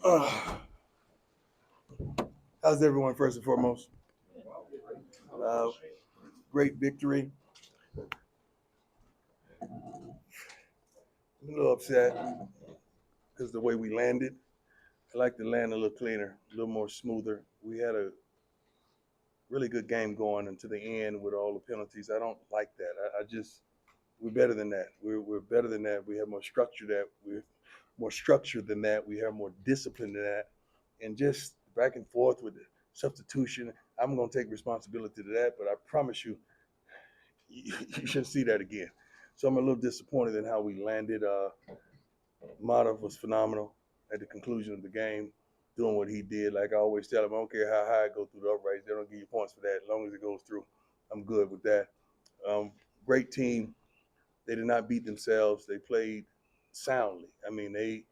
Uh, how's everyone, first and foremost? Uh, Great victory. I'm a little upset because the way we landed. I like to land a little cleaner, a little more smoother. We had a really good game going until the end with all the penalties. I don't like that. I just we're better than that. We're better than that. We have more structure that we're more structured than that. We have more discipline than that. And just back and forth with the substitution. I'm gonna take responsibility to that, but I promise you, you shouldn't see that again. So I'm a little disappointed in how we landed. Mata was phenomenal at the conclusion of the game, doing what he did. Like I always tell him, I don't care how high I go through the uprights, they don't give you points for that. As long as it goes through, I'm good with that. Um, Great team. They did not beat themselves. They played soundly. I mean, they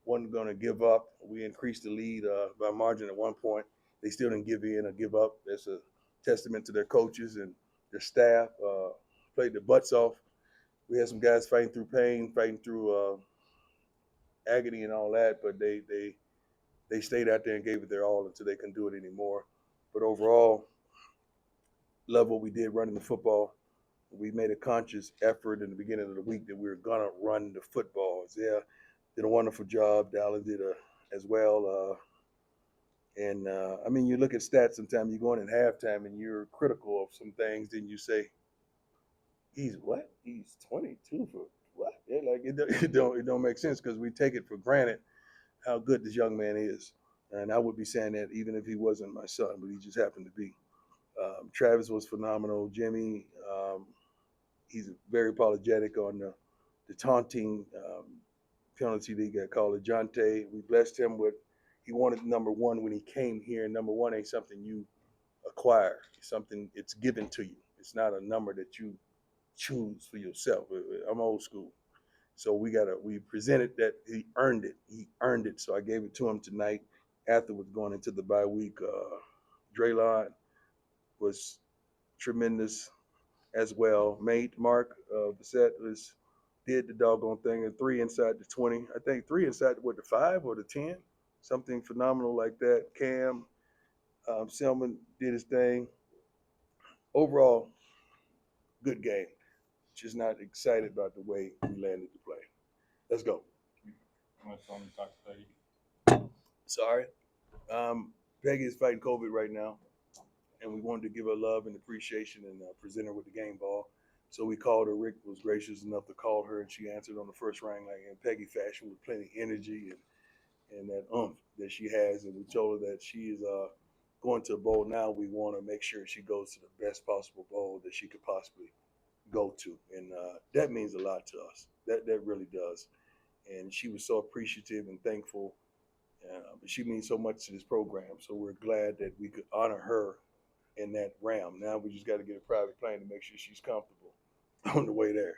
wasn't going to give up. We increased the lead by margin at one point. They still didn't give in or give up. That's a testament to their coaches and their staff. Played their butts off. We had some guys fighting through pain, fighting through agony and all that, but they stayed out there and gave it their all until they couldn't do it anymore. But overall, love what we did running the football. We made a conscious effort in the beginning of the week that we were gonna run the football. Isaiah did a wonderful job. Dallas did as well. And I mean, you look at stats. Sometimes you go in at halftime and you're critical of some things. Then you say, "He's what? He's 22 for what?" Yeah, like it don't make sense because we take it for granted how good this young man is. And I would be saying that even if he wasn't my son, but he just happened to be. Travis was phenomenal. Jimmy, he's very apologetic on the taunting penalty that he got called a Jonte. We blessed him with, he wanted number one when he came here. And number one ain't something you acquire, it's something, it's given to you. It's not a number that you choose for yourself. I'm old school. So we presented that he earned it. He earned it. So I gave it to him tonight. Afterwards, going into the bye week, Draylon was tremendous as well. Mate Mark Bissett was did the doggone thing, and three inside the 20. I think three inside the 5 or the 10, something phenomenal like that. Cam Selman did his thing. Overall, good game. Just not excited about the way we landed the play. Let's go. Sorry. Peggy is fighting COVID right now, and we wanted to give her love and appreciation and present her with the game ball. So we called her. Rick was gracious enough to call her, and she answered on the first ring like in Peggy fashion with plenty of energy and that oomph that she has. And we told her that she is going to a bowl now. We want to make sure she goes to the best possible bowl that she could possibly go to, and that means a lot to us. That really does. And she was so appreciative and thankful. She means so much to this program. So we're glad that we could honor her in that realm. Now we just got to get a private plane to make sure she's comfortable on the way there.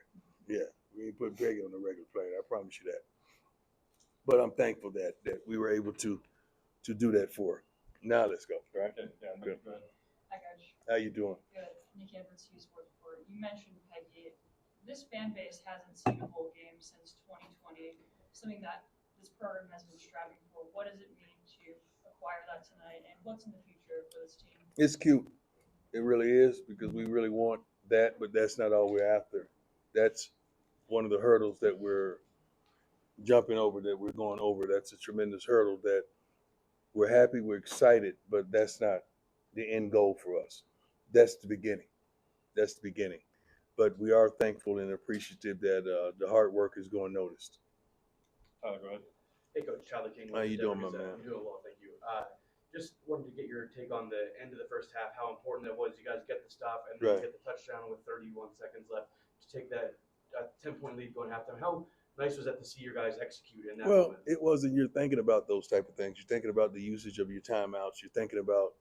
Yeah, we ain't put Greg on the regular plane. I promise you that. But I'm thankful that we were able to do that for her. Now let's go. Right? Yeah, Good. good. Hi, Coach. How you doing? Good. Nick Edwards, Hughes Sports Report. You mentioned Peggy. This fan base hasn't seen a bowl game since 2020, something that this program has been striving for. What does it mean to acquire that tonight, and what's in the future for this team? It's cute. It really is because we really want that, but that's not all we're after. That's one of the hurdles that we're jumping over, that we're going over. That's a tremendous hurdle that we're happy, we're excited, but that's not the end goal for us. That's the beginning. That's the beginning. But we are thankful and appreciative that the hard work is going noticed. Tyler, go ahead. Hey, Coach Tyler King. How you doing, my man? I'm doing well, thank you. Just wanted to get your take on the end of the first half, how important that was. You guys get the stop and then Right. get the touchdown with 31 seconds left to take that 10-point lead going halftime. How nice was that to see your guys execute in that Well, moment? it wasn't. You're thinking about those type of things. You're thinking about the usage of your timeouts. You're thinking about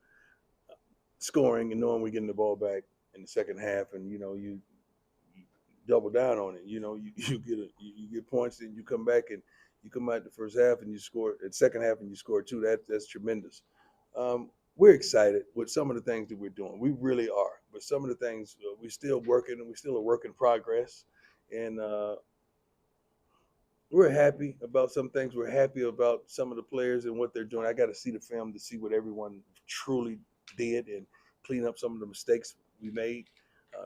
scoring and knowing we're getting the ball back in the second half, and you double down on it. You get points, and you come back and you come out the first half and you score at second half and you score two. That's tremendous. We're excited with some of the things that we're doing. We really are. But some of the things we're still working, and we're still a work in progress. And we're happy about some things. We're happy about some of the players and what they're doing. I got to see the film to see what everyone truly did and clean up some of the mistakes we made,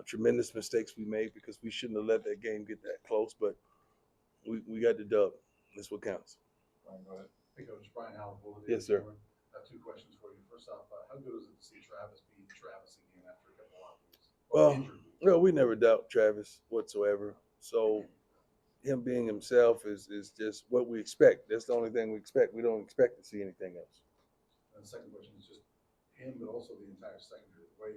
tremendous mistakes we made because we shouldn't have let that game get that close. But we got the dub. That's what counts. Ryan, go ahead. Hey, Coach, Brian Howell. Yes, sir. I have two questions for you. First off, how good is it to see Travis beat Travis again after a couple of weeks? Well, we never doubt Travis whatsoever. So him being himself is just what we expect. That's the only thing we expect. We don't expect to see anything else. And the second question is just him, but also the entire secondary. The way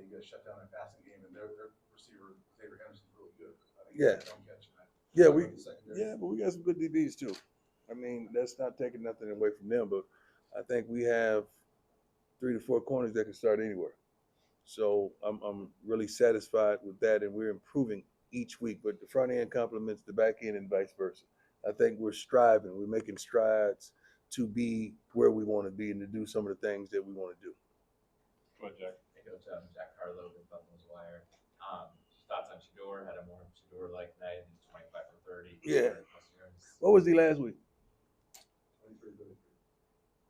you guys shut down that passing game, and their receiver Xavier Henderson's really good. I think Yeah. Don't catch that. Yeah, Talk we about the secondary. yeah, but we got some good DBs too. I mean, that's not taking nothing away from them, but I think we have 3 to 4 corners that can start anywhere. So I'm really satisfied with that, and we're improving each week. But the front end complements the back end, and vice versa. I think we're striving, we're making strides to be where we want to be and to do some of the things that we want to do. Go ahead, Jack. Hey, Coach, Jack Harlow with Buffalo's Wire. Just thoughts on Shador? Had a more Shador-like night. He's 25 for 30. Yeah. 100 plus yards. What was he last week? 23-33.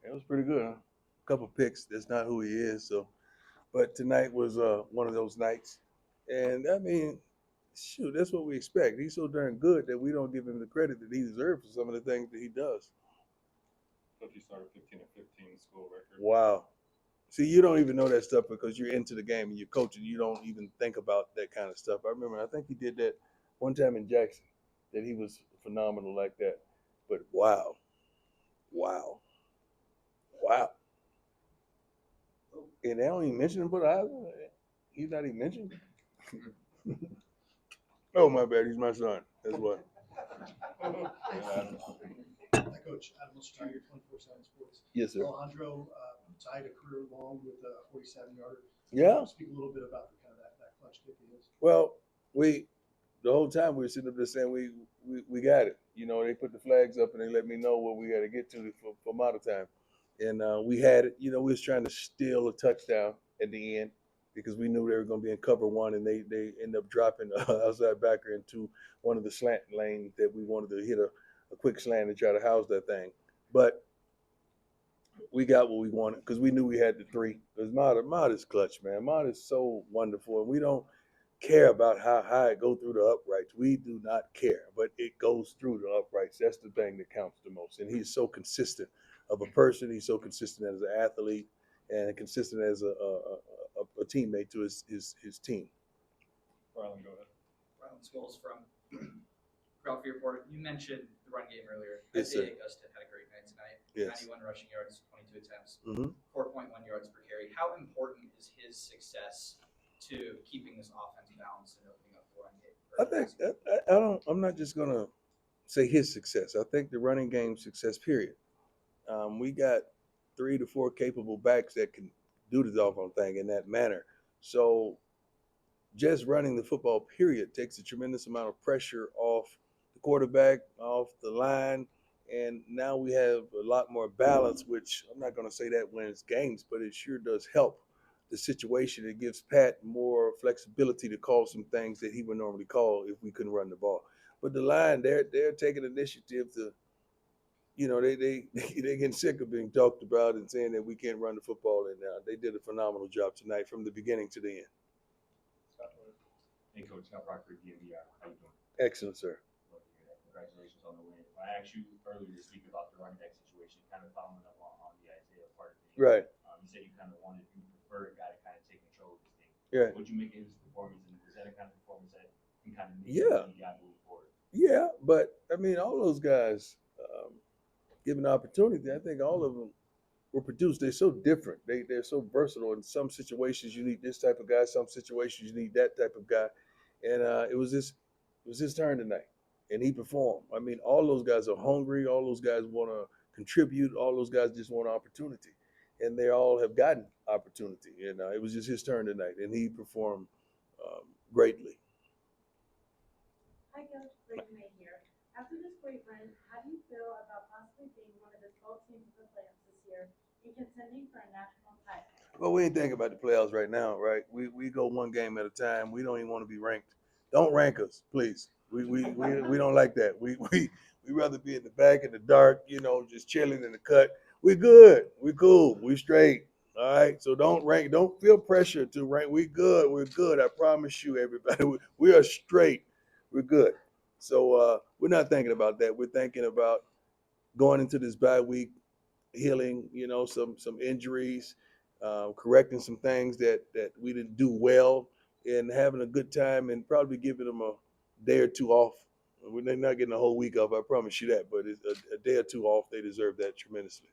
It was pretty good, huh? A couple picks. That's not who he is. So, but tonight was one of those nights, and I mean, shoot, that's what we expect. He's so darn good that we don't give him the credit that he deserves for some of the things that he does. He started 15 and 15 school record. Wow. See, you don't even know that stuff because you're into the game and you're coaching. You don't even think about that kind of stuff. I remember, I think he did that one time in Jackson, that he was phenomenal like that. But wow. And they don't even mention him, but he's not even mentioned. Oh, my bad. He's my son. That's why. Coach, Adam Wilson, your 24/7 Sports. Yes, sir. Alejandro tied a career long with a 47-yarder. Yeah. Speak a little bit about the kind of that clutch kick he is. Well, the whole time we were sitting up there saying we got it. You know, they put the flags up and they let me know where we got to get to for model time. And we had it. You know, we was trying to steal a touchdown at the end because we knew they were going to be in cover one, and they end up dropping outside backer into one of the slant lanes that we wanted to hit a quick slant and try to house that thing. But we got what we wanted because we knew we had the 3. Because Mod is clutch, man. Mod is so wonderful, and we don't care about how high it go through the uprights. We do not care, but it goes through the uprights. That's the thing that counts the most. And he's so consistent of a person. He's so consistent as an athlete and consistent as a teammate to his team. Rylan, go ahead. Rylan Scholes from Ralphie Report. You mentioned the run game earlier. Yes, sir. Isaiah Augustin had a great night tonight. Yes. 91 rushing yards, 22 attempts, Mhm. 4.1 yards per carry. How important is his success to keeping this offense balanced and opening up the run game? I think I'm not just gonna say his success. I think the running game success. Period. We got 3 to 4 capable backs that can do the doggone thing in that manner. So just running the football, period, takes a tremendous amount of pressure off the quarterback, off the line, and now we have a lot more balance, which I'm not going to say that wins games, but it sure does help the situation. It gives Pat more flexibility to call some things that he would normally call if we couldn't run the ball. But the line, they're taking initiative to, you know, they getting sick of being talked about and saying that we can't run the football, and they did a phenomenal job tonight from the beginning to the end. Scott, go ahead. Hey, Coach, Scott Proctor, DMVR. How you doing? Excellent, sir. Love to hear that. Congratulations on the win. I asked you earlier this week about the running back situation, kind of following up on the Isaiah part of things. Right. You said you prefer a guy to kind of take control of this thing. Yeah. What'd you make of his performance, and was that a kind of performance that can kind of make Yeah. the guy move forward? Yeah, but I mean, all those guys, given the opportunity, I think all of them were produced. They're so different. They're so versatile. In some situations, you need this type of guy. Some situations, you need that type of guy. And it was his turn tonight, and he performed. I mean, all those guys are hungry. All those guys want to contribute. All those guys just want opportunity, and they all have gotten opportunity. And it was just his turn tonight, and he performed greatly. Hi, Coach. Brady May here. After this great run, how do you feel about possibly being one of the 12 teams in the playoffs this year and contending for a national title? Well, we ain't thinking about the playoffs right now, right? We go one game at a time. We don't even want to be ranked. Don't rank us, please. We don't like that. We We'd rather be in the back in the dark, just chilling in the cut. We good. We cool. We straight. All right. So don't rank. Don't feel pressure to rank. We good. We're good. I promise you, everybody. We are straight. We're good. So we're not thinking about that. We're thinking about going into this bye week, healing, some injuries, correcting some things that we didn't do well, and having a good time, and probably giving them a day or two off. They're not getting a whole week off, I promise you that. But it's a day or two off, they deserve that tremendously.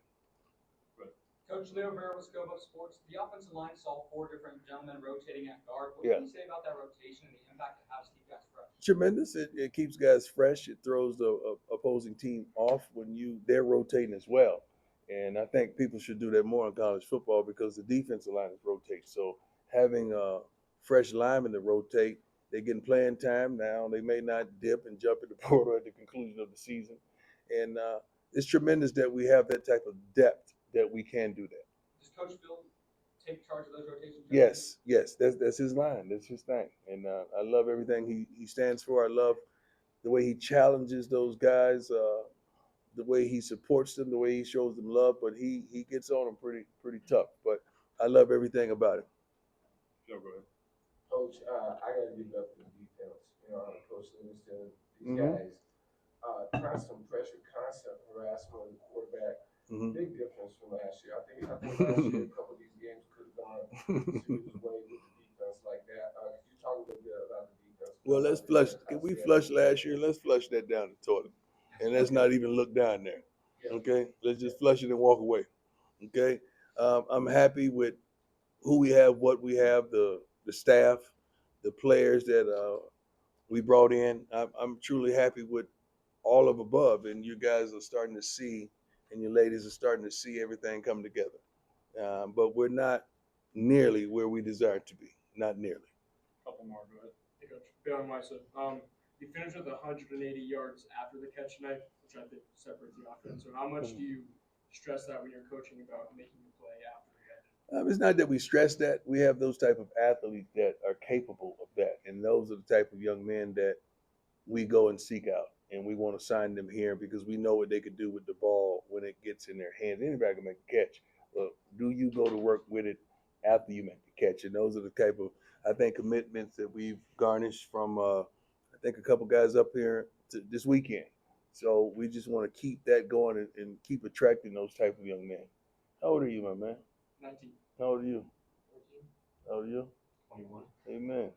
Coach Leo Vera with Scobo Sports. The offensive line saw 4 different gentlemen rotating at guard. What Yeah. can you say about that rotation and the impact it has to keep guys fresh? Tremendous. It keeps guys fresh. It throws the opposing team off when they're rotating as well. And I think people should do that more in college football because the defensive line is rotating. So having fresh linemen to rotate, they're getting playing time now. They may not dip and jump in the portal at the conclusion of the season. And it's tremendous that we have that type of depth that we can do that. Does Coach Phil take charge of those rotations? Yes. That's his line. That's his thing. And I love everything he stands for. I love the way he challenges those guys, the way he supports them, the way he shows them love. But he gets on them pretty tough. But I love everything about him. Joe, go ahead. Coach, I got to give it up to the defense. Coach Livingston, these Mhm. guys, constant pressure, constant harassment of the quarterback. Mhm. Big difference from last year. I think last year a couple of these games could have gone Sue's way with the defense like that. Could you talk a little bit about the defense? Well, let's flush. Can we flush last year? Let's flush that down the toilet, and let's not even look down there. Okay, let's just flush it and walk away. Okay, I'm happy with who we have, what we have, the staff, the players that we brought in. I'm truly happy with all of above, and you guys are starting to see, and your ladies are starting to see everything come together. But we're not nearly where we desire to be. Not nearly. Couple more, go ahead. Hey, Coach. Bill and Weiser. You finished with 180 yards after the catch tonight, which I think separates the offense. So how much do you stress that when you're coaching about making the play after the catch? It's not that we stress that. We have those type of athletes that are capable of that, and those are the type of young men that we go and seek out, and we want to sign them here because we know what they could do with the ball when it gets in their hands. Anybody can make a catch, but do you go to work with it after you make the catch? And those are the type of, I think, commitments that we've garnished from, I think, a couple guys up here this weekend. So we just want to keep that going and keep attracting those type of young men. How old are you, my man? 19. How old are you? 14. How old are you? 21. Amen.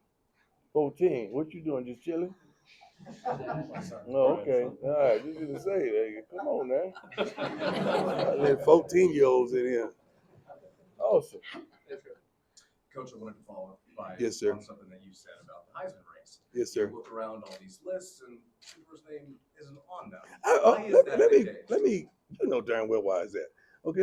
14. What you doing? Just chilling? Oh, okay. All right. Just gonna say that. Come on now. I let 14-year-olds in here. Awesome. Coach, I wanted to follow up by Yes, sir. on something that you said about the Heisman race. Yes, sir. You look around all these lists and Cooper's name isn't on them. Let me, you know darn well why is that. Okay,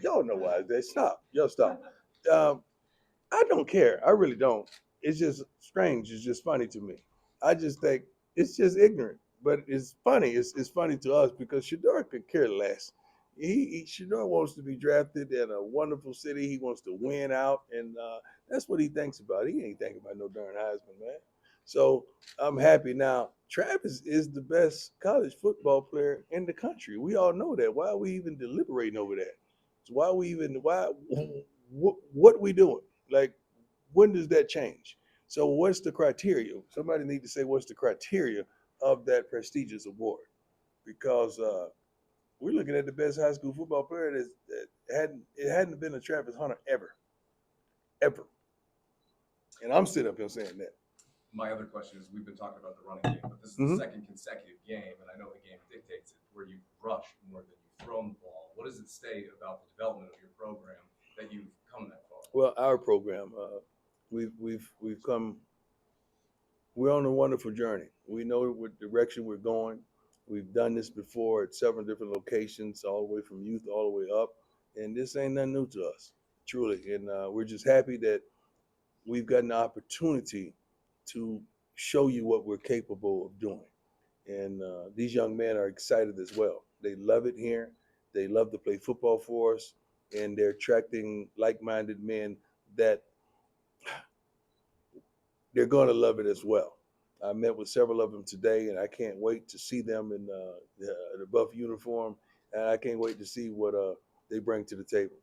y'all know why is that. Stop. Y'all stop. I don't care. I really don't. It's just strange. It's just funny to me. I just think it's just ignorant, but it's funny. It's funny to us because Shador could care less. Shador wants to be drafted in a wonderful city. He wants to win out, and that's what he thinks about. He ain't thinking about no darn Heisman, man. So I'm happy now. Travis is the best college football player in the country. We all know that. Why are we even deliberating over that? So what we doing? Like, when does that change? So what's the criteria? Somebody need to say what's the criteria of that prestigious award, because we're looking at the best high school football player that hadn't been a Travis Hunter ever. And I'm sitting up here saying that. My other question is, we've been talking about the running game, but this is the second consecutive game, and I know the game dictates it, where you've rushed more than you've thrown the ball. What does it say about the development of your program that you've come that far? Well, our program, we've come. We're on a wonderful journey. We know what direction we're going. We've done this before at several different locations, all the way from youth all the way up, and this ain't nothing new to us, truly. And we're just happy that we've got an opportunity to show you what we're capable of doing. And these young men are excited as well. They love it here. They love to play football for us, and they're attracting like-minded men that they're going to love it as well. I met with several of them today, and I can't wait to see them in the buff uniform, and I can't wait to see what they bring to the table.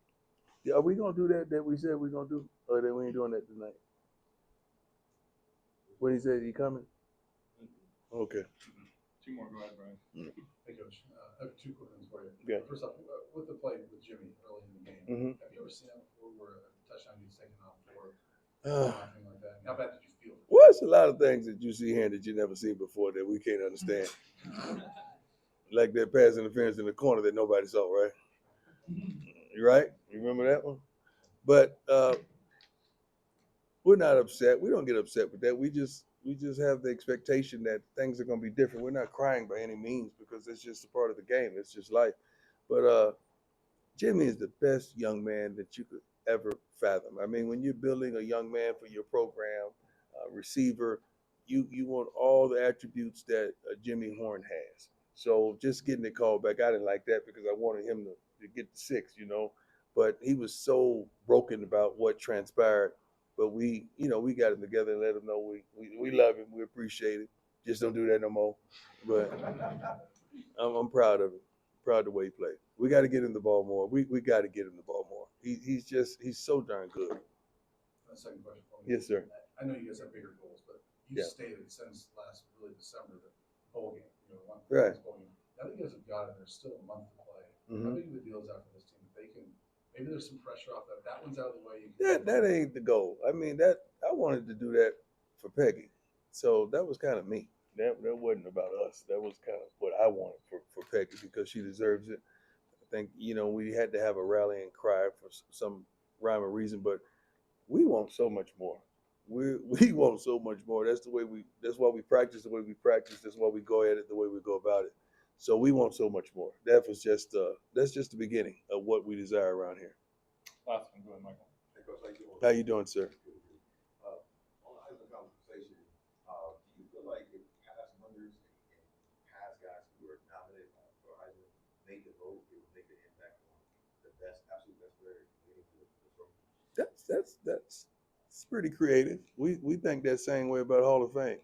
Yeah, are we gonna do that we said we're gonna do, or that we ain't doing that tonight? What he said, he coming? Okay. Two more, go ahead, Brian. Hey, Coach, I have two quick ones for you. Okay. First off, with the play with Jimmy early in the game, Mhm. have you ever seen that before where a touchdown gets taken off for Uh, anything like that? How bad did you feel? What's a lot of things that you see here that you never seen before that we can't understand? Like that pass interference in the corner that nobody saw, right? You right? You remember that one? But we're not upset. We don't get upset with that. We just have the expectation that things are going to be different. We're not crying by any means because it's just a part of the game. It's just life. But Jimmy is the best young man that you could ever fathom. I mean, when you're building a young man for your program, receiver, you want all the attributes that Jimmy Horn has. So just getting the call back, I didn't like that because I wanted him to get the six, But he was so broken about what transpired. But we got him together and let him know we love him, we appreciate it. Just don't do that no more. But I'm proud of him. Proud of the way he played. We got to get him the ball more. We got to get him the ball more. He's so darn good. Second question for me. Yes, sir. I know you guys have bigger goals, but you Yeah. stated since last really December the bowl game, one Right. bowl game. Now that you guys have got it, there's still a month to play. Mhm. How big of a deal is that for this team? If they can, maybe there's some pressure off that. That one's out of the way. You can That ain't the goal. I mean, that I wanted to do that for Peggy, so that was kind of me. That wasn't about us. That was kind of what I wanted for Peggy because she deserves it. I think we had to have a rallying cry for some rhyme or reason, but we want so much more. We want so much more. That's the way we. That's why we practice the way we practice. That's why we go at it the way we go about it. So we want so much more. That's just the beginning of what we desire around here. Last one, go ahead, Michael. Hey, Coach, how you doing? How you doing, sir? On the Heisman conversation, do you feel like if past winners and past guys who were nominated for Heisman made the vote, it would make an impact on the absolute best player getting to the trophy? That's pretty creative. We think that same way about Hall of Fame.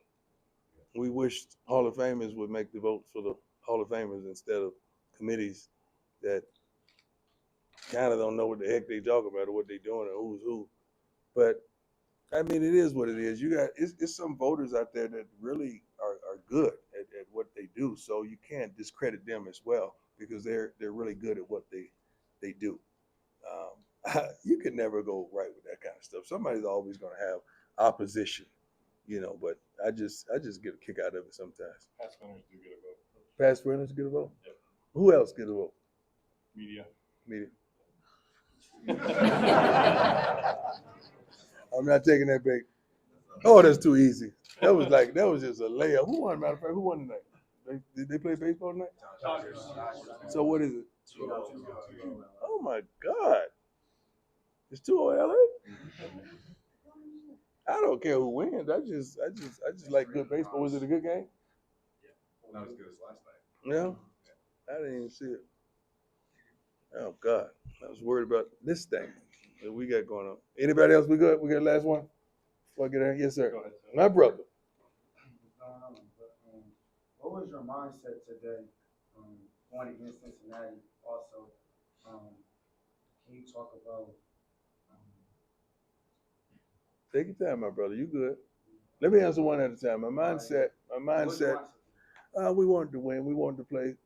We wish Hall of Famers would make the votes for the Hall of Famers instead of committees that kind of don't know what the heck they talk about or what they're doing or who's who. But I mean, it is what it is. You got it's some voters out there that really are good at what they do. So you can't discredit them as well because they're really good at what they do. You can never go right with that kind of stuff. Somebody's always going to have opposition, But I just get a kick out of it sometimes. Past winners do get a vote. Past winners get a vote. Yep. Who else get a vote? Media. Media. I'm not taking that bait. Oh, that's too easy. That was just a layup. Who won? Matter of fact, who won tonight? Did they play baseball tonight? So what is it? Oh my God! It's 2-0 LA. I don't care who wins. I just like good baseball. Was it a good game? Not as good as last night. Yeah. I didn't even see it. Oh God, I was worried about this thing that we got going on. Anybody else? We good? We got the last one. Before I get in, yes, sir. Go ahead, sir. My brother. What was your mindset today going against Cincinnati? Also, can you talk about? Take your time, my brother. You good? Let me answer one at a time. My mindset. We wanted to win. We wanted to play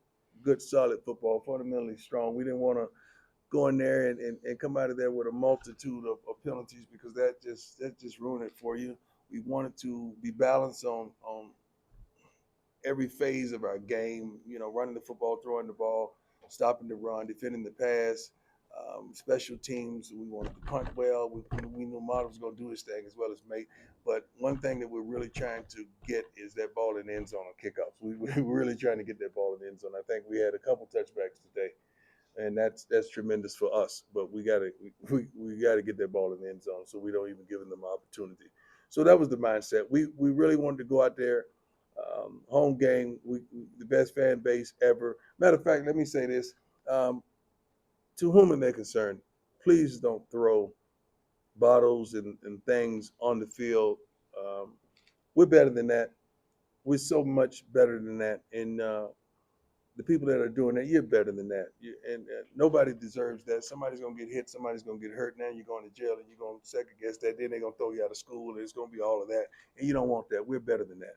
good, solid football, fundamentally strong. We didn't want to go in there and come out of there with a multitude of penalties because that just ruined it for you. We wanted to be balanced on every phase of our game, running the football, throwing the ball, stopping the run, defending the pass, special teams. We wanted to punt well. We knew Mott was going to do his thing as well as Mate. But one thing that we're really trying to get is that ball in the end zone on kickoffs. We're really trying to get that ball in the end zone. I think we had a couple touchbacks today, and that's tremendous for us. But we gotta get that ball in the end zone so we don't even give them opportunity. So that was the mindset. We really wanted to go out there. Home game, the best fan base ever. Matter of fact, let me say this. To whom it may concern, please don't throw bottles and things on the field. We're better than that. we're so much better than that. And the people that are doing that, you're better than that. And nobody deserves that. Somebody's gonna get hit. Somebody's gonna get hurt. Now you're going to jail, and you're gonna second guess that. Then they're gonna throw you out of school, and it's gonna be all of that. And you don't want that. We're better than that.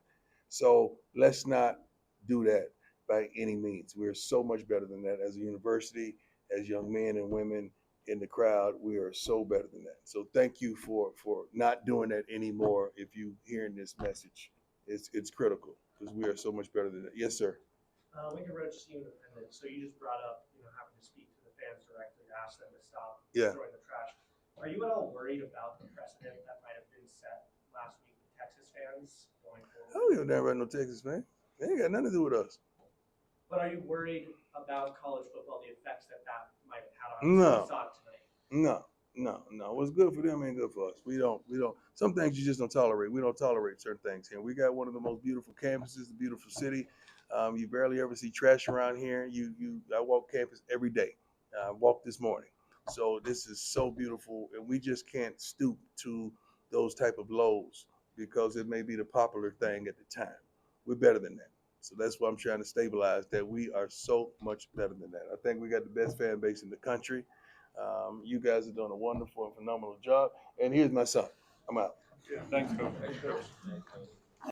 So let's not do that by any means. We're so much better than that as a university, as young men and women in the crowd. We are so better than that. So thank you for not doing that anymore. If you hearing this message, it's critical because we are so much better than that. Yes, sir. Lincoln Road Steam Independent. So you just brought up, having to speak to the fans directly to ask them to stop throwing the trash. Are you at all worried about the precedent that might have been set last week with Texas fans going forward? I don't give a damn about no Texas fan. They ain't got nothing to do with us. But are you worried about college football, the effects that might have had on No. tonight? No. What's good for them ain't good for us. We don't. Some things you just don't tolerate. We don't tolerate certain things here. We got one of the most beautiful campuses, the beautiful city. You barely ever see trash around here. I walk campus every day. I walked this morning. So this is so beautiful, and we just can't stoop to those type of lows because it may be the popular thing at the time. We're better than that. So that's why I'm trying to stabilize that we are so much better than that. I think we got the best fan base in the country. You guys are doing a wonderful and phenomenal job. And here's my son. I'm out. Yeah, thanks, Coach. Thanks, Coach.